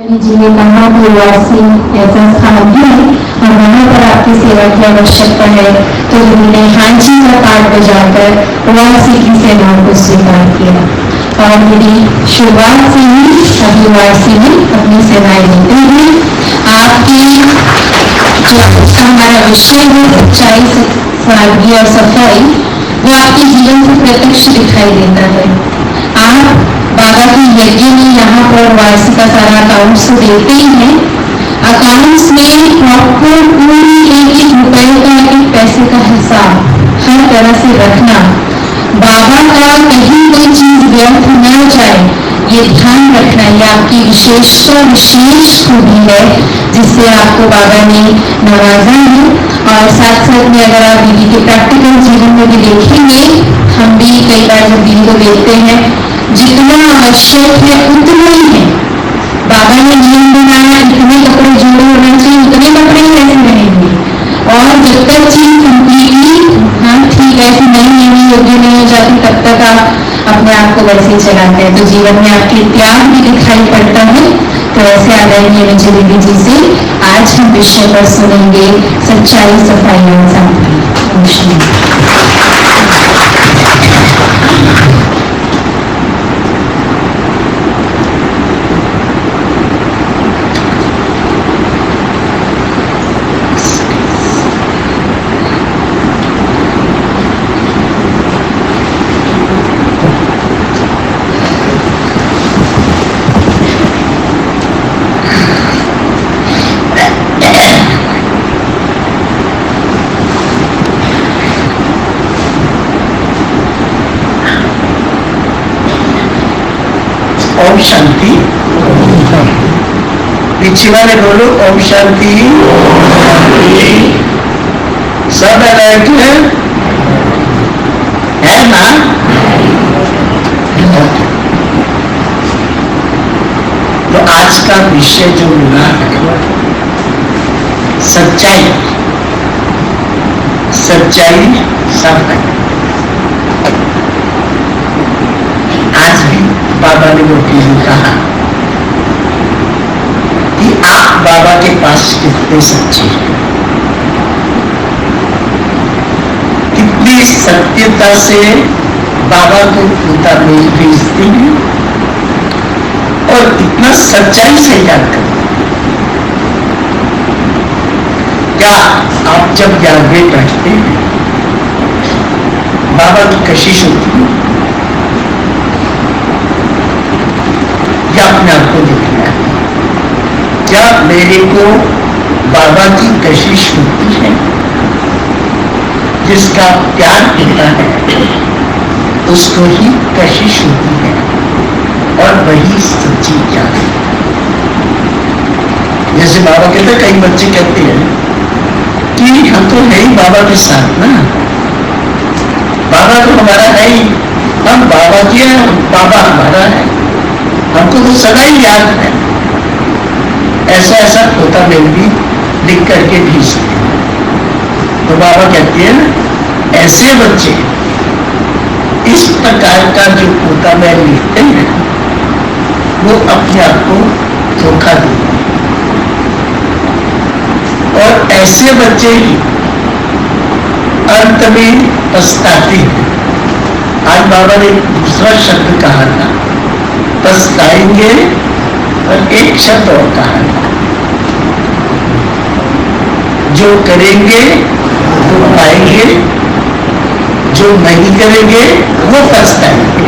जी ने कहा कि वासी ऐसा स्थान है और वहाँ पर आपकी सेवा की आवश्यकता है, तो उन्होंने हांची का पाठ बजाकर वासी की सेवाओं को स्वीकार किया और मेरी शुरुआत से ही अभी वासी में अपनी सेवाएं देते हैं। आपकी जो हमारा विषय है सच्चाई, सादगी और सफाई, वो आपके जीवन से प्रत्यक्ष दिखाई देता है। आप बाबा की यज्ञ में यहाँ पर वार्षिक का सारा अकाउंट्स तो देते ही हैं। अकाउंट्स में प्रॉपर पूरी एक रुपए का एक पैसे का हिसाब हर तरह से रखना, बाबा का कहीं कोई चीज व्यर्थ न जाए ये ध्यान रखना, ये आपकी विशेषता विशेष खूबी है जिससे आपको बाबा ने नवाजा है। और साथ साथ में अगर आप दीदी के प्रैक्टिकल जीवन में भी देखेंगे, हम भी कई बार जब दीदी को देखते हैं जितना आवश्यक है उतना ही है। बाबा ने नियम बनाया इतने कपड़े जोड़े होना चाहिए, उतने कपड़े ही ऐसे रहेंगे और जब तक चीज कंप्लीटली ठीक ऐसे नहीं योग्य नहीं हो जाती तब तक आप अपने आप को वैसे ही चलाते हैं। तो जीवन में आपके त्याग भी दिखाई पड़ता है। तो ऐसे आदरणीय विजय दीदी जी से आज हम विषय पर सुनेंगे सच्चाई, सफाई और सादगी। ओम शांति। पीछे वाले बोलो ओम शांति। सब अलर्ट है ना? तो आज का विषय जो मिला है सच्चाई, सच्चाई सफाई। आज भी बाबा ने वो कहा कि आप बाबा के पास कितने सच्चे हैं, कितनी सत्यता से बाबा को पिता में भेजते हैं और कितना सच्चाई से याद करते हैं। क्या आप जब जागृत रहते हैं बाबा की कशिश होती है या अपने आप को देखना है? क्या मेरे को बाबा की कशिश होती है? जिसका प्यार होता है उसको ही कशिश होती है और वही सच्ची प्यार है। जैसे बाबा कहते हैं, कई बच्चे कहते हैं कि हम तो है ही बाबा के साथ ना, बाबा तो हमारा है ही, हम बाबा के हैं, बाबा हमारा है, हमको तो सदा ही याद है। ऐसा ऐसा होता मेल भी लिख करके भेजते हैं। तो बाबा कहते हैं ऐसे बच्चे इस प्रकार का जो होता मेल लिखते हैं वो अपने आप को धोखा देते हैं और ऐसे बच्चे ही अंत में पछताते हैं। आज बाबा ने दूसरा शब्द कहा था, पछताएंगे, और एक शब्द और कहा, जो करेंगे वो पाएंगे, जो नहीं करेंगे वो पछताएंगे।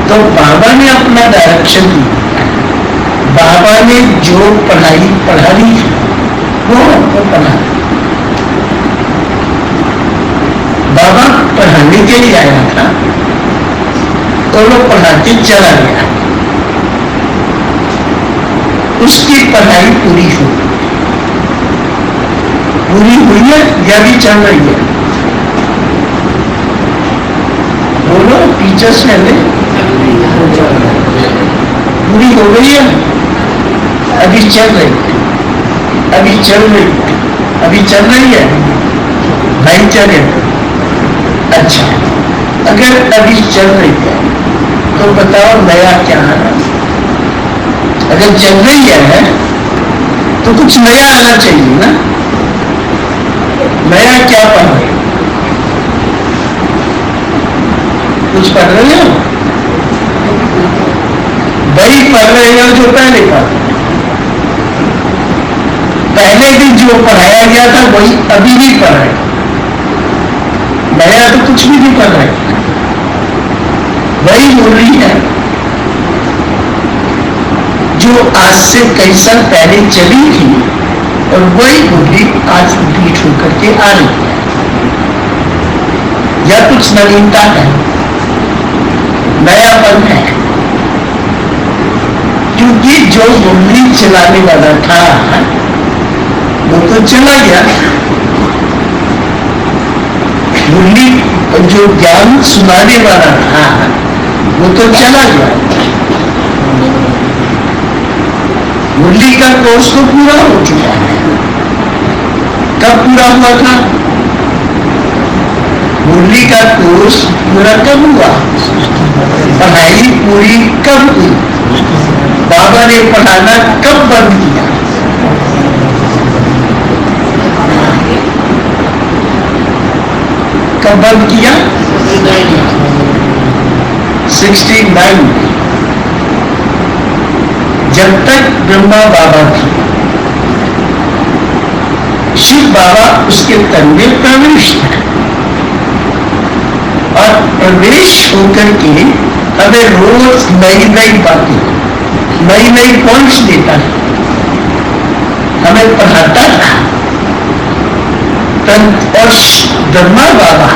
तो बाबा ने अपना डायरेक्शन दिया, बाबा ने जो पढ़ाई पढ़ानी वो हमको पढ़ा। बाबा पढ़ाने के लिए आया था और वो पढ़ाते चला गया, उसकी पढ़ाई पूरी हो पूरी हुई है या भी चल रही है? बोलो टीचर्स पहले पूरी हो गई है, अभी चल रही है, अभी चल रही है, अभी चल रही है भाई चले। अच्छा, अगर अभी चल रही है तो बताओ नया क्या है? अगर चल रही है तो कुछ नया आना चाहिए ना। नया क्या पढ़ रहे हो? कुछ पढ़ रहे हो? वही पढ़ रहे हो जो पहले पढ़। पहले दिन जो पढ़ाया गया था वही अभी भी पढ़ रहे। नया तो कुछ भी नहीं पढ़ रहे, वही बोल रही है जो आज से कई साल पहले चली थी, और वही बोली आज रिपीट होकर के आ रही है। या कुछ नवीनता है, नयापन है, क्योंकि जो मुरली चलाने वाला था वो तो चला गया। मुरली जो ज्ञान सुनाने वाला था वो तो चला गया। मुरली का कोर्स तो पूरा हो चुका है। कब पूरा हुआ था? मुरली का कोर्स पूरा कब हुआ? पढ़ाई पूरी कब हुई? बाबा ने पढ़ाना कब बंद किया? कब बंद किया? 69 में। जब तक ब्रह्मा बाबा थे, शिव बाबा उसके तन में प्रवेश था, और प्रवेश होकर के हमें रोज नई नई बातें, नई नई पॉइंट्स देता है, हमें पढ़ाता था। और ब्रह्मा बाबा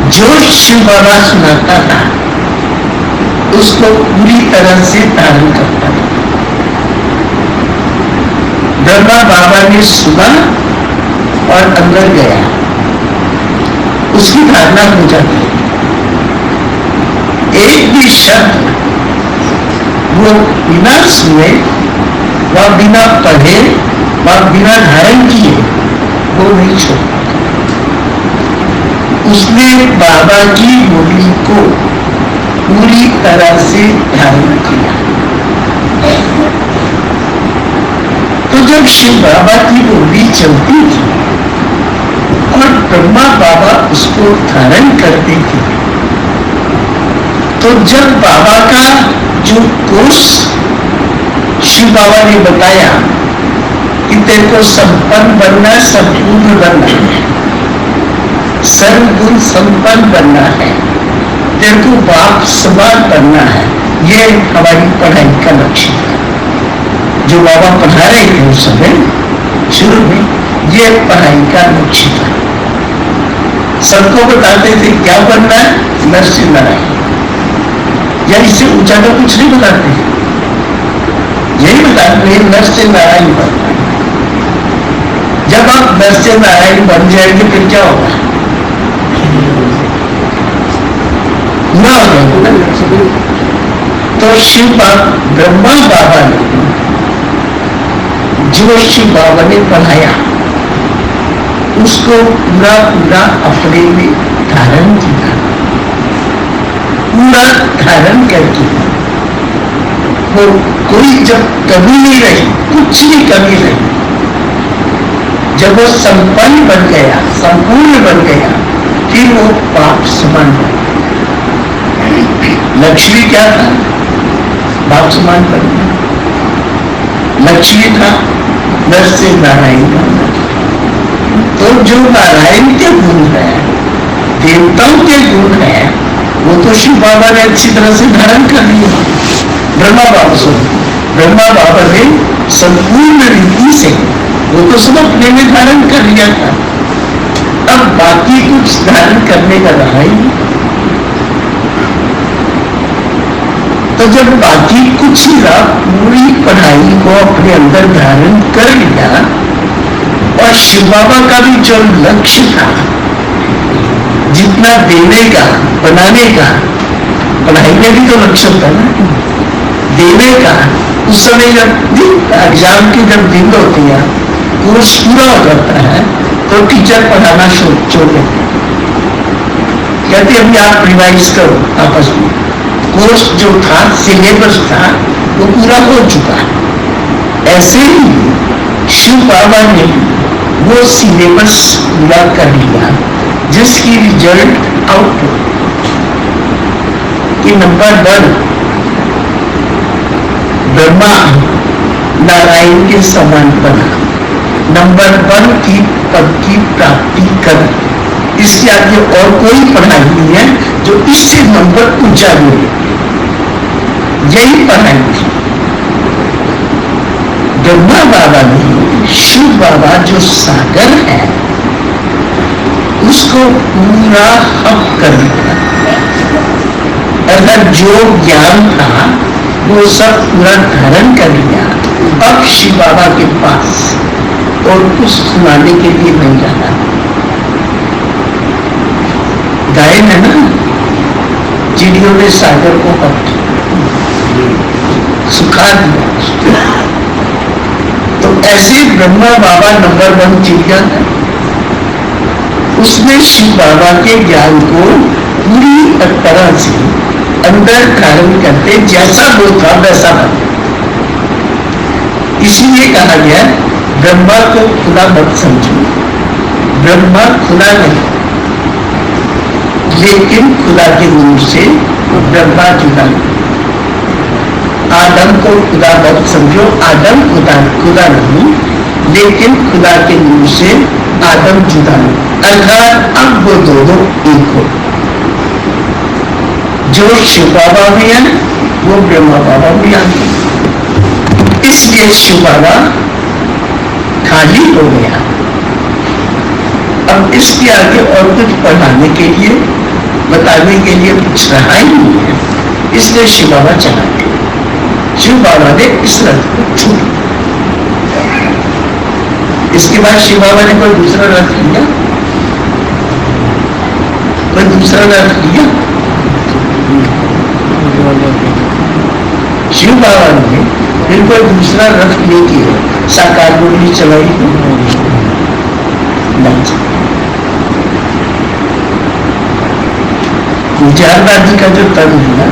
जो शिव बाबा सुनाता था उसको पूरी तरह से धारण करता था। ब्रह्मा बाबा ने सुना और अंदर गया, उसकी धारणा हो जाती है। एक भी शब्द वो बिना सुने व बिना पढ़े व बिना धारण किए वो नहीं छोड़ता। उसने बाबा की मुरली को पूरी तरह से धारण किया। तो जब शिव बाबा की मुरली चलती थी और ब्रह्मा बाबा उसको धारण करते थे, तो जब बाबा का जो कोर्स शिव बाबा ने बताया कि तेरे को संपन्न बनना है, संपूर्ण बनना है, सर्वगुण संपन्न बनना है, तेरे को बाप समान बनना है, ये हमारी पढ़ाई का लक्ष्य है। जो बाबा पढ़ा रहे थे उस समय शुरू में, ये पढ़ाई का लक्ष्य था। सबको बताते थे क्या बनना है, नरसिंह नारायण, या इससे ऊंचा तो कुछ नहीं बताते, यही बताते हैं नरसिंह नारायण बनना। जब आप नरसिंह नारायण बन जाएंगे फिर क्या होगा? ना हो। तो शिव ब्रह्मा बाबा ने जो शिव बाबा ने पढ़ाया उसको पूरा पूरा अपने में धारण किया। पूरा धारण करके वो कोई जब कमी नहीं रही, कुछ भी कमी नहीं, जब वो संपन्न बन गया, संपूर्ण बन गया, फिर वो बाप समान बन गया। लक्ष्य क्या था? बाप समान बनना। लक्ष्य था नरसिंह नारायण बनना। तो जो नारायण के गुण है, देवताओं के गुण है, वो तो शिव बाबा ने अच्छी तरह से धारण कर लिया। ब्रह्मा बाबा ने संपूर्ण रीति से वो तो सब अपने में धारण कर लिया था। अब बाकी कुछ धारण करने का रहा ही नहीं। तो जब बाकी कुछ ही रहा, पूरी पढ़ाई को अपने अंदर धारण कर लिया, और शिव बाबा का भी जो लक्ष्य था, जितना देने का, बनाने का, पढ़ाई में भी तो लक्ष्य होता ना, देने का। उस समय जब एग्जाम की जब दिन होती है, कोर्स पूरा हो जाता है, तो टीचर पढ़ाना छोड़ देते हैं, कहते अभी आप रिवाइज करो आपस में। कोर्स जो था, सिलेबस था, वो पूरा हो चुका है। ऐसे ही शिव बाबा ने वो सिलेबस पूरा कर लिया जिसकी रिजल्ट आउटपुट कि नंबर 1 ब्रह्मा नारायण के समान बना, नंबर 1 की पद की प्राप्ति कर। इसके आगे और कोई पढ़ाई नहीं है जो इससे नंबर ऊंचा मिले, यही पढ़ाई थी। ब्रह्मा बाबा ने शिव बाबा जो सागर है उसको पूरा हक कर दिया। अगर जो ज्ञान था वो सब पूरा धारण कर लिया। अब शिव बाबा के पास और कुछ सुनाने के लिए नहीं जाना। गायन है ना, चिड़ियों ने सागर को हक सुखा दिया। तो ऐसे ब्रह्मा बाबा नंबर 1 चिड़िया है, उसने शिव बाबा के ज्ञान को पूरी तरह से अंदर धारण करते, जैसा वो था वैसा बना। इसलिए कहा गया ब्रह्मा को खुदा मत समझो। ब्रह्मा खुदा नहीं, लेकिन खुदा के रूप से ब्रह्मा जुदा नहीं। आदम को खुदा मत समझो, आदम खुदा नहीं, लेकिन खुदा के रूप से आदम जुदा नहीं। अर्थात अब वो दोनों एक हो। जो शिव बाबा में है वो ब्रह्मा बाबा में आ गया। इसलिए शिव बाबा खाली हो गया। अब इसके आगे और कुछ पढ़ाने के लिए, बताने के लिए कुछ रहा ही नहीं है, इसलिए शिव बाबा चला गया। शिव बाबा ने इस रथ को छोड़ दिया। इसके बाद शिव बाबा ने कोई दूसरा रथ लिया, कोई दूसरा रथ लिया। शिव बाबा ने फिर कोई दूसरा रथ लेके साकार मुरली चलाई नहीं। गुजारवादी का जो तन है ना,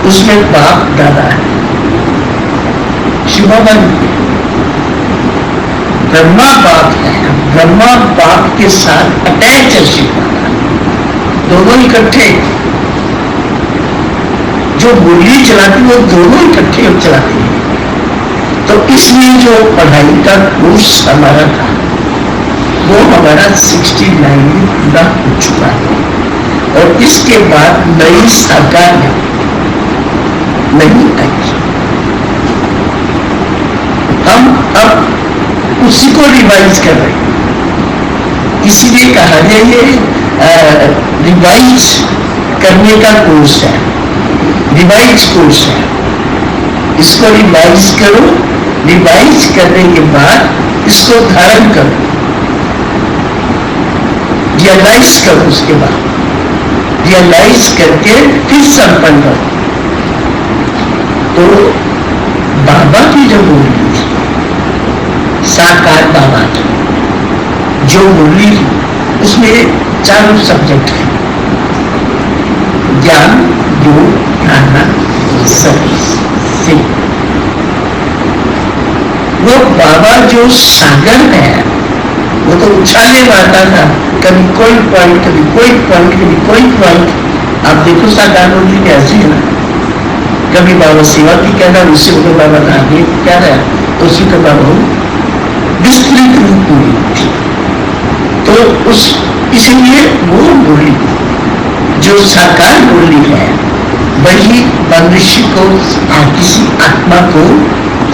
उसमें बाप दादा है। शिव बाबा ब्रह्मा बाप है, ब्रह्मा बाप के साथ अटैच है शिव बाबा, दोनों इकट्ठे। जो मुरली चलाती वो दोनों इकट्ठे चलाते हैं। तो इसलिए जो पढ़ाई का कोर्स हमारा था वो हमारा 69 में पूरा हो चुका है। और इसके बाद नई साकार नहीं आई। हम अब उसी को रिवाइज कर रहे हैं। इसलिए कहा गया ये रिवाइज करने का कोर्स है, रिवाइज कोर्स है। इसको रिवाइज करो, रिवाइज करने के बाद इसको धारण करो, रियलाइज करो, उसके बाद रियलाइज करके फिर संपन्न करो। तो बाबा की जो मुरली थी, साकार बाबा की जो मुरली, उसमें चारों सब्जेक्ट है, ज्ञान, योग, ध्यान, सर्विस। वो बाबा जो सागर है वो तो उछाले मारता था, कभी कोई पॉइंट, कभी कोई पॉइंट, कभी कोई पॉइंट। आप देखो साकार मुरली कैसी है ना, कभी बाबा सेवा की कह रहा, उससे उनको बाबा आगे कह रहा है, तो उसी का बाबा विस्तृत रूप पूरी थी। तो उस इसलिए वो मुरली जो साकार मुरली है वही मनुष्य को, किसी आत्मा को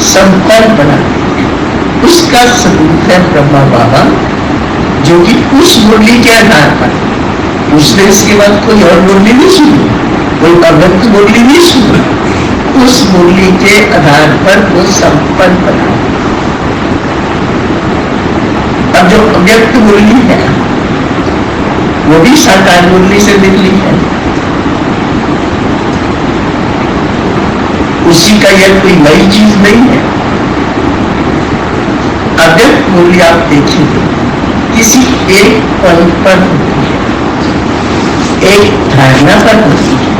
संपन्न बनाती है। उसका स्वरूप है ब्रह्मा बाबा, जो कि उस मुरली के आधार पर, उसने इसके बाद कोई और मुरली नहीं सुनी, कोई अव्यक्त मुरली नहीं सुनी, उस मुरली के आधार पर वो संपन्न बना। अब जो अव्यक्त मुरली है वो भी साकार मुरली से निकली है। उसी का यह कोई नई चीज नहीं है। अव्यक्त मुरली आप देखिए किसी एक पल पर होती है, एक धारणा पर होती है।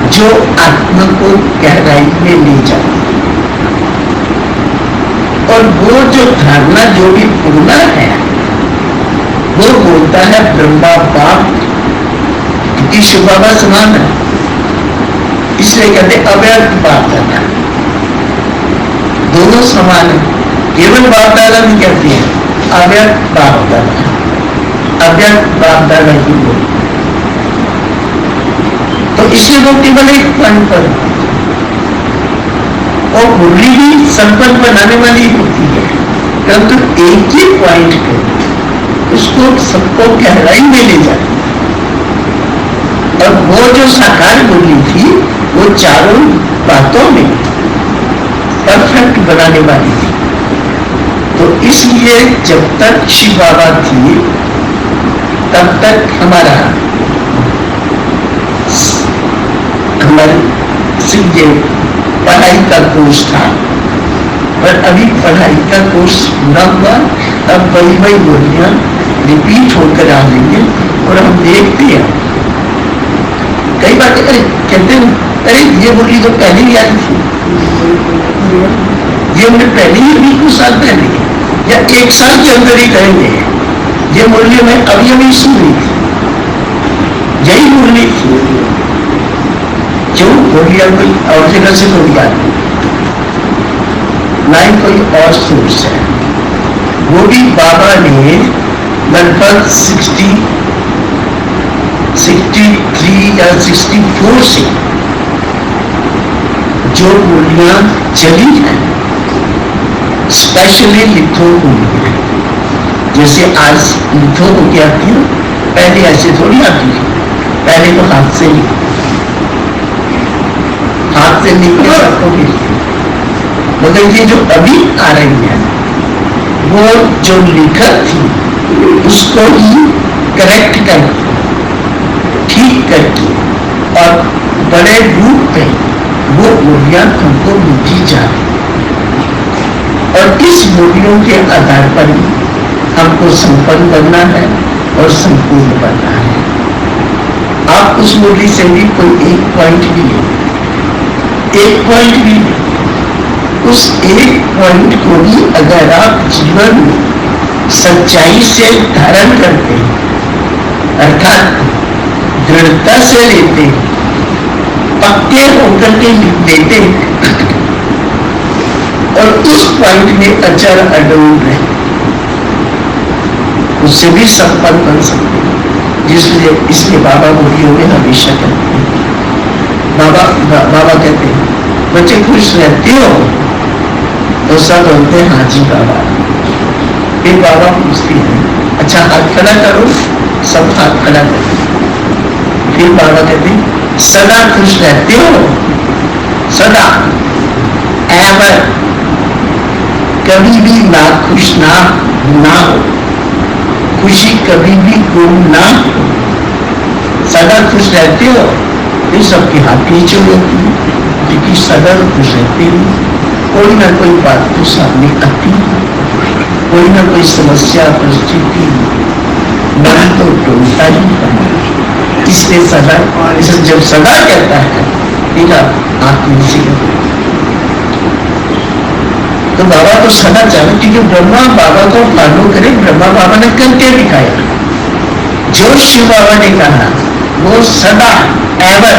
जो आत्मा को गहराई में ले जाती है। और वो जो धारणा जो भी पूर्ण है वो बोलता है ब्रह्मा बाप, क्योंकि शिव बाबा समान है, इसलिए कहते अव्यक्त बाप दादा, दोनों समान है। केवल बाप दादा नहीं कहते हैं, अव्यक्त बाप दादा, अव्यक्त बाप दादा की बोल। तो इसलिए वो केवल एक पॉइंट पर, और मुरली भी संपन्न बनाने वाली होती है, परंतु एक ही पॉइंट पे उसको सबको गहराई में ले जाती। और वो जो साकार मुरली थी वो चारों बातों में परफेक्ट बनाने वाली थी। तो इसलिए जब तक शिव बाबा थी तब तक हमारा ये पढ़ाई का कोर्स था, पर अभी पढ़ाई का कोर्स पूरा हुआ, अब वही मुरलियां रिपीट होकर आ रही है। और हम देखते हैं कई बार कहते हैं अरे ये मुरली तो पहले ही आई थी, ये हमने पहले ही 20 साल पहले या 1 साल के अंदर ही करेंगे, ये मुरली में अभी सुनी थी, यही मुरली थी। क्यों मुरलियां कोई और जगह से तो नहीं आती, ना ही कोई और सोर्स है। वो भी बाबा ने लगभग 63 या 64 से जो मुरलियां चली हैं, स्पेशली लिथो मुरलियां, जैसे आज लिथो हो गया थी, पहले ऐसे थोड़ी आती थी, पहले तो हाथ से लिखते सबको भी। मगर ये जो अभी आ रही है वो जो लिखत थी उसको ही करेक्ट करके, ठीक करके और बड़े रूप में वो मुरलियां हमको मिलती जा रही। और इस मुरलियों के आधार पर ही हमको संपन्न बनना है और संपूर्ण बनना है। आप उस मुरली से भी कोई एक पॉइंट भी ले, एक पॉइंट भी, उस एक पॉइंट को भी अगर आप जीवन में सच्चाई से धारण करते हैं, अर्थात दृढ़ता से लेते, पक्के होकर के लेते और उस पॉइंट में अचर अडोल रहे, उससे भी संपन्न बन सकते हैं। इसलिए बाबा मुरलियों में हमेशा कहते हैं, बाबा कहते हैं बच्चे खुश रहते हो, तो सब बोलते हैं हाँ जी बाबा। फिर बाबा पूछते हैं अच्छा हाथ खड़ा करो, सब हाथ खड़ा करो। फिर बाबा कहते हैं सदा खुश रहते हो, सदा, एवर, कभी भी ना खुश ना हो, खुशी कभी भी गुम ना हो, सदा खुश रहते हो। फिर सबके हाथ नीचे होती है, क्योंकि सदा खुश रहते हैं, कोई ना कोई बात तो सामने आती है, कोई ना कोई समस्या परिस्थिति मन तो टूटता ही है। इसलिए सदा, इसे जब सदा कहता है तेरा हाथ नीचे, तो बाबा तो सदा चाहे, क्योंकि ब्रह्मा बाबा को फॉलो करे, ब्रह्मा बाबा ने करके दिखाया। जो शिव बाबा ने कहा वो सदा एवर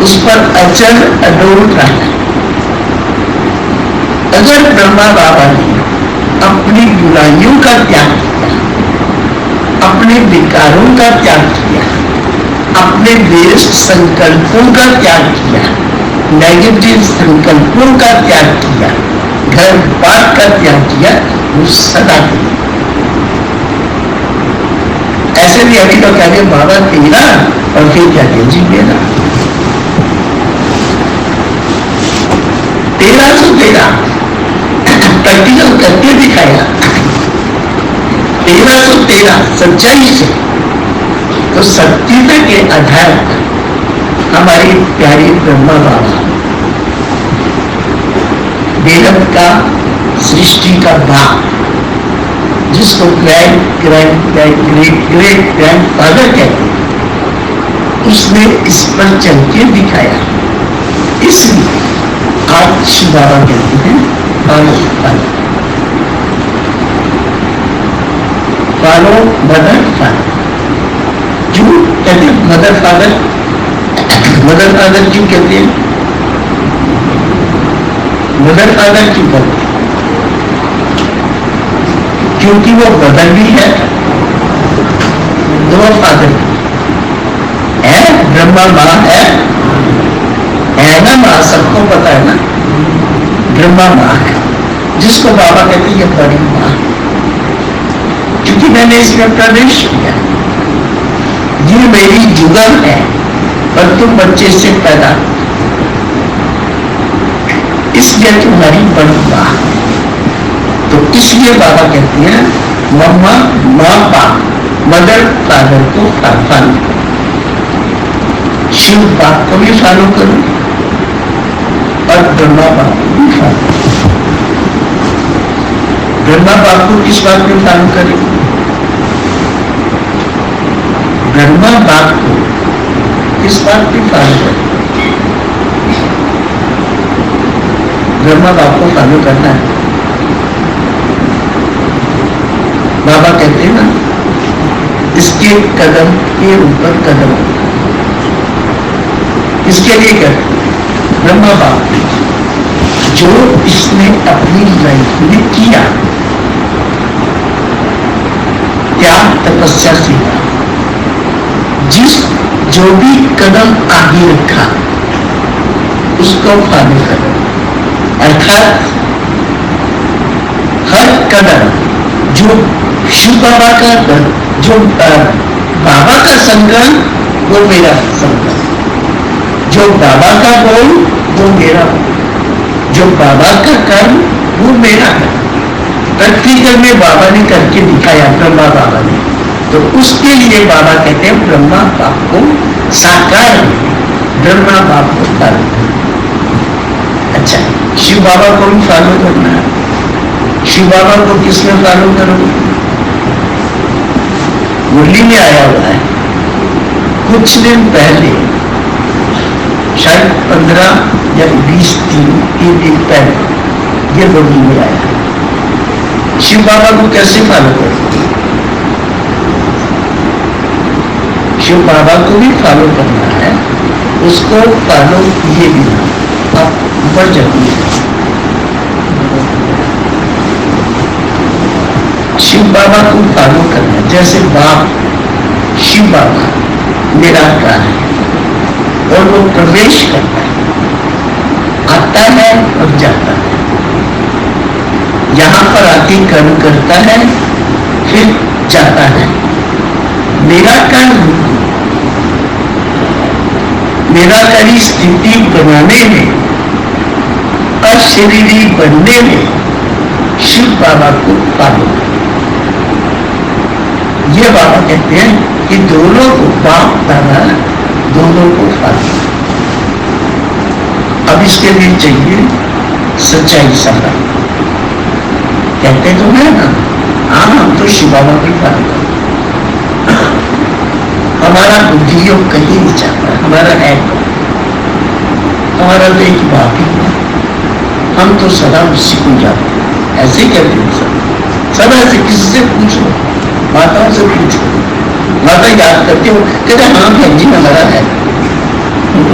उस पर अचल अडोल रहा। अगर ब्रह्मा बाबा ने अपनी बुराइयों का त्याग किया, अपने विकारों का त्याग किया, अपने वेस्ट संकल्पों का त्याग किया, नेगेटिव संकल्पों का त्याग किया, घर बात का त्याग किया, वो सदा ऐसे भी अभी तो कहते बाबा तेरा, और फिर कहते जी मेरा, तेरा तो तेरा प्रैक्टिकल करके दिखाया, तेरा तो तेरा सच्चाई से। तो सत्यता के आधार पर हमारी प्यारी ब्रह्मा बाबा वेद का, सृष्टि का बाप, जिसको ग्रेट ग्रैंड फादर कहते हैं, उसने इस पर चल के दिखाया। इसलिए आज शिव बाबा कहते हैं फॉलो फॉलो मदर फादर। जो कहते हैं मदर फादर क्यों कहते हैं? मदर फादर क्यों कहते हैं? क्योंकि वो मदर भी है, दो फादर है, ब्रह्मा माँ है ना माँ, सबको पता है ना, ब्रह्मा माँ है, जिसको बाबा कहते हैं ये बड़ी माँ, क्योंकि मैंने इसमें प्रवेश किया, ये मेरी जुगल है और तुम बच्चे से पैदा, इसलिए तुम्हारी बड़ी माँ। तो इसलिए बाबा कहते हैं मम्मा माँ बाप, मदर फादर को फॉलो, शिव बाप को भी फॉलो करो और ब्रह्मा बाप को भी फॉलो। ब्रह्मा बाप को किस बात में फॉलो करें? ब्रह्मा बाप को किस बात में फॉलो करें? ब्रह्मा बाप को फॉलो करना है। बाबा कहते हैं ना, इसके कदम के ऊपर कदम, इसके लिए कर ब्रह्मा बाप जो इसने अपनी लाइफ में किया, त्याग तपस्या से, जो भी कदम आगे रखा उसको फॉलो करो। अर्थात हर कदम जो शिव बाबा का, जो बाबा का संकल्प वो मेरा संकल्प, जो बाबा का बोल वो मेरा, जो बाबा का कर्म वो मेरा है। प्रैक्टिकल में बाबा ने करके दिखाया, ब्रह्मा बाबा ने, तो उसके लिए बाबा कहते हैं ब्रह्मा बाप को साकार, ब्रह्मा बाप को फॉलो। अच्छा, शिव बाबा को भी फॉलो करना है। शिव बाबा को किसमें फॉलो करोगे? मुरली में आया हुआ है, कुछ दिन पहले, शायद 15 या 20 दिन पहले ये मुरली में आया। शिव बाबा को कैसे फॉलो करोगे? शिव बाबा को भी फॉलो करना है, उसको फॉलो किए बिना आप ऊपर जाइए। शिव बाबा को फॉलो करना है, जैसे बाप शिव बाबा निराकार है और वो प्रवेश करता है, आता है और जाता है, यहां पर आके कर्म करता है फिर जाता है। निराकारी स्थिति बनाने में, अशरीरी बनने में शिव बाबा को फॉलो। ये बाबा कहते हैं कि दोनों को, बाप दादा दोनों को फॉलो। अब इसके लिए चाहिए सच्चाई सफा। कहते तो है ना, हाँ हम तो शिव बाबा को फॉलो करते, हमारा बुद्धि योग कहीं नहीं चाहता, हमारा है, हमारा तो एक बाप ही है, हम तो सदा उसी को जाते हैं। ऐसे ही कहते हैं सब ऐसे, किसी से पूछो, माताओं से पूछो, माता याद करते हो, कहते हाँ बहन जी हमारा है,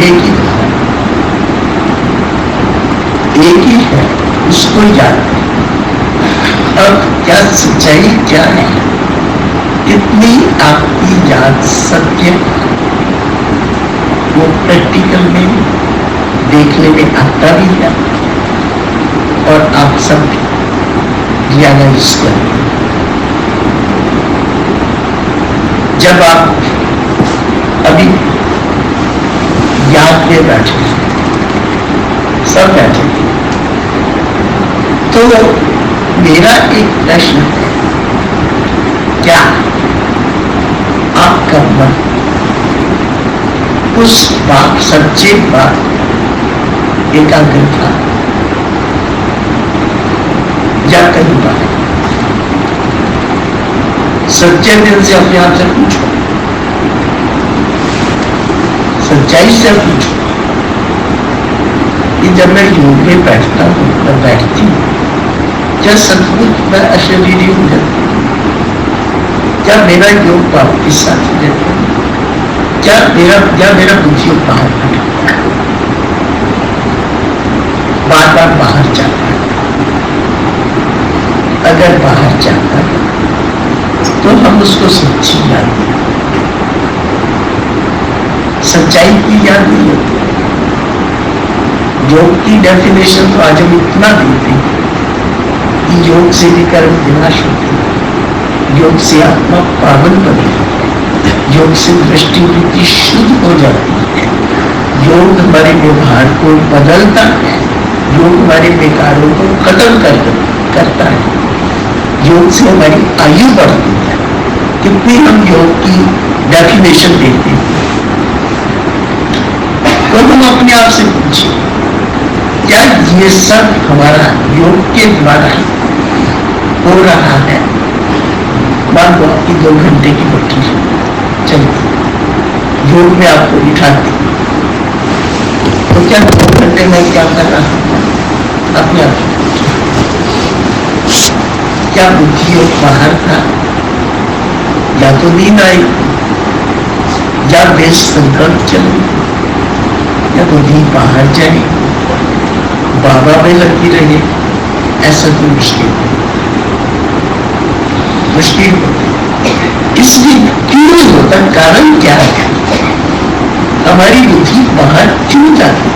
एक ही है, उसको याद। अब क्या सच्चाई क्या है, कितनी आपकी याद सत्य, वो प्रैक्टिकल में देखने में आता भी है और आप सब रियलाइज करें। जब आप अभी याद में बैठे, सब बैठे, तो मेरा एक प्रश्न है, क्या आपका मन उस बात, सच्चे बात एकाग्र था या कहीं बात? सच्चे दिल से अपने आप से पूछो, सच्चाई से पूछो कि जब मैं योग में बैठता हूँ मैं बैठती हूँ, क्या सचमुच मैं अशरीरी हो जाती हूँ? क्या मेरा योग बाप के साथ रहता है? क्या मेरा बुद्धि बाहर निकलता है, बार बार बाहर जाता है? अगर बाहर जाता है तो हम उसको सच्ची याद दें, सच्चाई की याद नहीं होती। योग की डेफिनेशन तो आज हम इतना देते हैं कि योग से भी कर्म विनाश होते हैं, योग से आत्मा पावन बनती है, योग से दृष्टि वृत्ति शुद्ध हो जाती है, योग हमारे व्यवहार को बदलता है, योग हमारे विकारों को खत्म करता है, योग से हमारी आयु बढ़ती है। कितनी हम योग की डेफिनेशन देखते हैं, तो हम अपने आप से पूछें, क्या ये सब हमारा योग के द्वारा हो रहा है? मान लो आपकी 2 घंटे की बैठी है, चलिए योग में आपको बिठाते, तो क्या 2 घंटे में क्या कर रहा हूं? अपने आप क्या बुद्धि योग बाहर था? या तो नींद आई, या बेसंकल्प चली, या बुद्धि बाहर जाए, बाबा में लगी रहे? ऐसा तो मुश्किल इसलिए क्यों होता? कारण क्या है? हमारी बुद्धि बाहर क्यों जाती?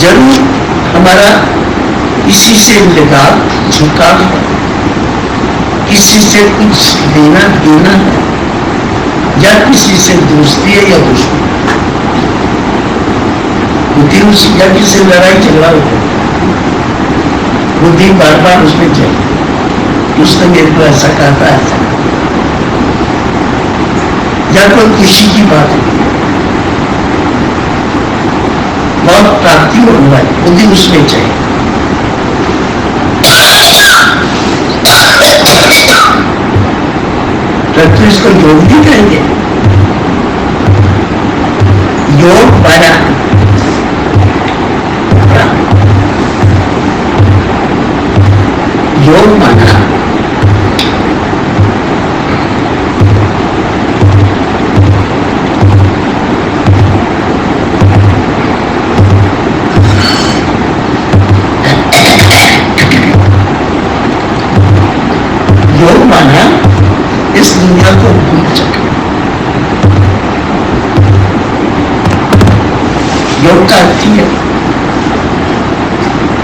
जरूर हमारा किसी से लगाव झुकाव है, किसी से कुछ लेना देना है, या किसी से दोस्ती है या दुश्मनी, बुद्धि उसी या किसी से लड़ाई झगड़ा होता है, बुद्धि बार बार उसमें चलती, उसने मेरे को ऐसा कहा था, ऐसा या कोई खुशी की बात है, बहुत प्राप्ति होने वाली, बुद्धि उसमें चाहिए। तो इसको योग भी कहेंगे। योग बना योग माना योग माना इस दुनिया को भूल सके। योग का अर्थ है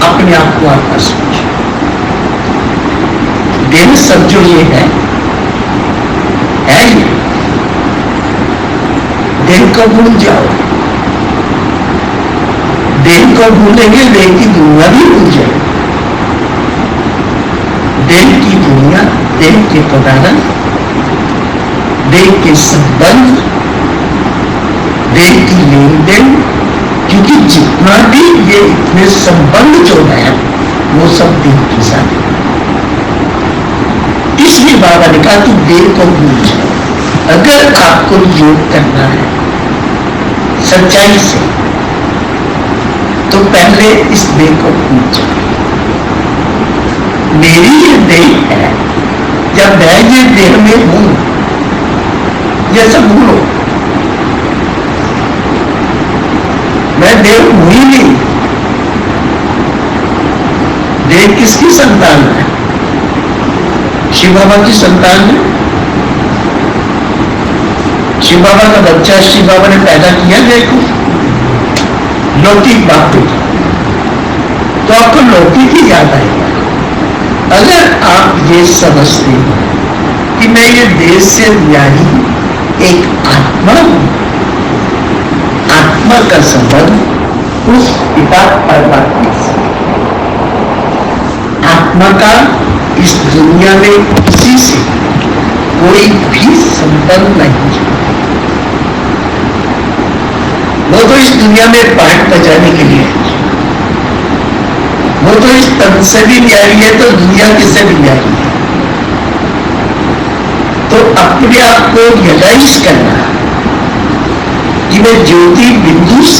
अपने आप को आपका समझ। देह सब जो ये है ये देह को भूल जाओ। देह को भूलेंगे, देह की दुनिया भी भूल जाएगी। देह की दुनिया, देह के पदार्थ, देह के संबंध, देह की लेन देन, क्योंकि जितना भी ये इतने संबंध जो है वो सब देह के साथ। इसलिए बाबा ने कहा कि देह को भूल जाओ। अगर आपको योग करना है सच्चाई से, तो पहले इस देह को भूल जाओ। मेरी ये देह है, जब मैं ये देह में हूं, ये सब भूलो। मैं देह हूं ही नहीं। देह किसकी संतान है? शिव बाबा की संतान है। शिव बाबा का बच्चा शिव बाबा ने पैदा किया देह को, लौकिक बात बेटा, तो आपको लौकिक ही याद आएगा। अगर आप ये समझते हैं कि मैं ये देह से न्यारी एक आत्मा हूं, आत्मा का संबंध उस पिता परमात्मा से, आत्मा का इस दुनिया में किसी से कोई भी संबंध नहीं है। वो तो इस दुनिया में पाठ बजाने के लिए है, वो तो इस तन से भी न्यारी है, तो दुनिया किससे भी न्यारी है। तो अपने आप को रियलाइज करना कि वे ज्योति बिंदु